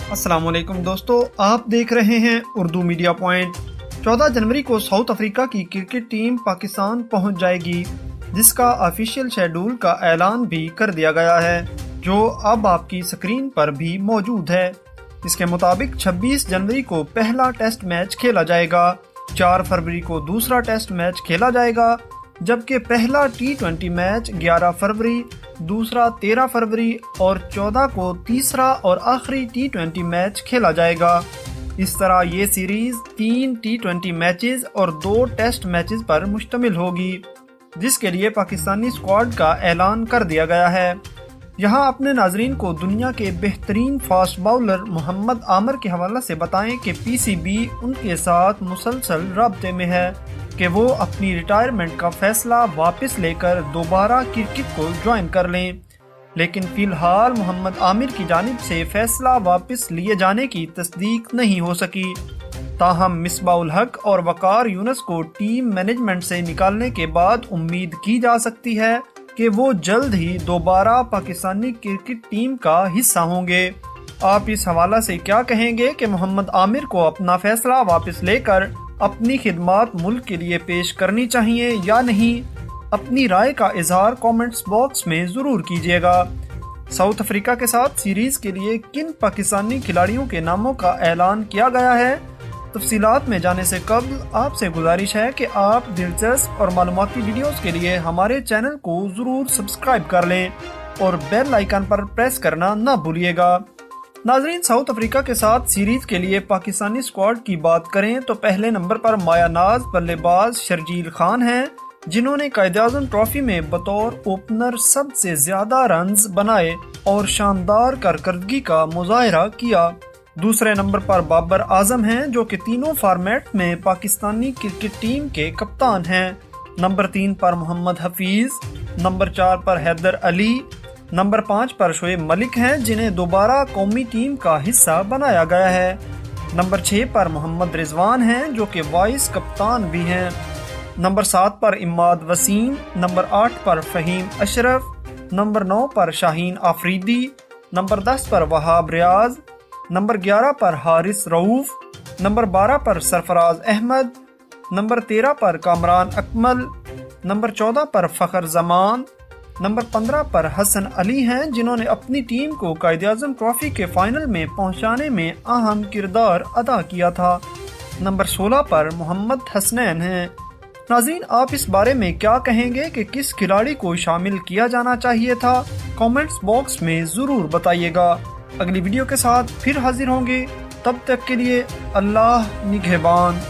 अस्सलाम वालेकुम दोस्तों, आप देख रहे हैं उर्दू मीडिया पॉइंट। 14 जनवरी को साउथ अफ्रीका की क्रिकेट टीम पाकिस्तान पहुंच जाएगी, जिसका ऑफिशियल शेड्यूल का ऐलान भी कर दिया गया है, जो अब आपकी स्क्रीन पर भी मौजूद है। इसके मुताबिक 26 जनवरी को पहला टेस्ट मैच खेला जाएगा, 4 फरवरी को दूसरा टेस्ट मैच खेला जाएगा, जबकि पहला T20 मैच 11 फरवरी, दूसरा 13 फरवरी और 14 को तीसरा और आखिरी T20 मैच खेला जाएगा। इस तरह ये सीरीज 3 T20 मैचेस और 2 टेस्ट मैचेस पर मुश्तमिल होगी, जिसके लिए पाकिस्तानी स्क्वाड का ऐलान कर दिया गया है। यहाँ अपने नाजरीन को दुनिया के बेहतरीन फास्ट बाउलर मोहम्मद आमिर के हवाले से बताएं कि PCB उनके साथ मुसलसल राब्ते में है कि वो अपनी रिटायरमेंट का फैसला वापस लेकर दोबारा क्रिकेट को ज्वाइन कर लें, लेकिन फिलहाल मोहम्मद आमिर की जानिब से फैसला वापस लिए जाने की तस्दीक नहीं हो सकी। ताहम मिसबाउल हक और वकार यूनुस को टीम मैनेजमेंट से निकालने के बाद उम्मीद की जा सकती है कि वो जल्द ही दोबारा पाकिस्तानी क्रिकेट टीम का हिस्सा होंगे। आप इस हवाला से क्या कहेंगे कि मोहम्मद आमिर को अपना फैसला वापस लेकर अपनी खिदमात मुल्क के लिए पेश करनी चाहिए या नहीं? अपनी राय का इजहार कमेंट्स बॉक्स में ज़रूर कीजिएगा। साउथ अफ्रीका के साथ सीरीज के लिए किन पाकिस्तानी खिलाड़ियों के नामों का ऐलान किया गया है? तफसीलात में जाने से कबल आपसे गुजारिश है कि आप दिलचस्प और मालूमाती वीडियोस के लिए हमारे चैनल को ज़रूर सब्सक्राइब कर लें और बेल आइकन पर प्रेस करना न भूलिएगा। नाजरीन, साउथ अफ्रीका के साथ सीरीज के लिए पाकिस्तानी स्क्वाड की बात करें तो पहले नंबर पर माया नाज बल्लेबाज शर्जील खान हैं, जिन्होंने कायद-ए-आज़म ट्रॉफी में बतौर ओपनर सबसे ज्यादा रन्स बनाए और शानदार कारकर्दगी का मुजाहरा किया। दूसरे नंबर पर बाबर आजम हैं, जो कि तीनों फॉर्मेट में पाकिस्तानी क्रिकेट टीम के कप्तान हैं। नंबर 3 पर मोहम्मद हफीज, नंबर 4 पर हैदर अली, नंबर 5 पर शोएब मलिक हैं, जिन्हें दोबारा कौमी टीम का हिस्सा बनाया गया है। नंबर 6 पर मोहम्मद रिजवान हैं, जो कि वाइस कप्तान भी हैं। नंबर 7 पर इमाद वसीम, नंबर 8 पर फहीम अशरफ, नंबर 9 पर शाहीन आफरीदी, नंबर 10 पर वहाब रियाज, नंबर 11 पर हारिस रऊफ, नंबर 12 पर सरफराज अहमद, नंबर 13 पर कामरान अकमल, नंबर 14 पर फखर जमान, नंबर 15 पर हसन अली हैं, जिन्होंने अपनी टीम को कायद-ए-आज़म ट्रॉफी के फाइनल में पहुंचाने में अहम किरदार अदा किया था। नंबर 16 पर मोहम्मद हसनैन हैं। नाज़रीन, आप इस बारे में क्या कहेंगे कि किस खिलाड़ी को शामिल किया जाना चाहिए था? कमेंट्स बॉक्स में ज़रूर बताइएगा। अगली वीडियो के साथ फिर हाजिर होंगे, तब तक के लिए अल्लाह निगहबान।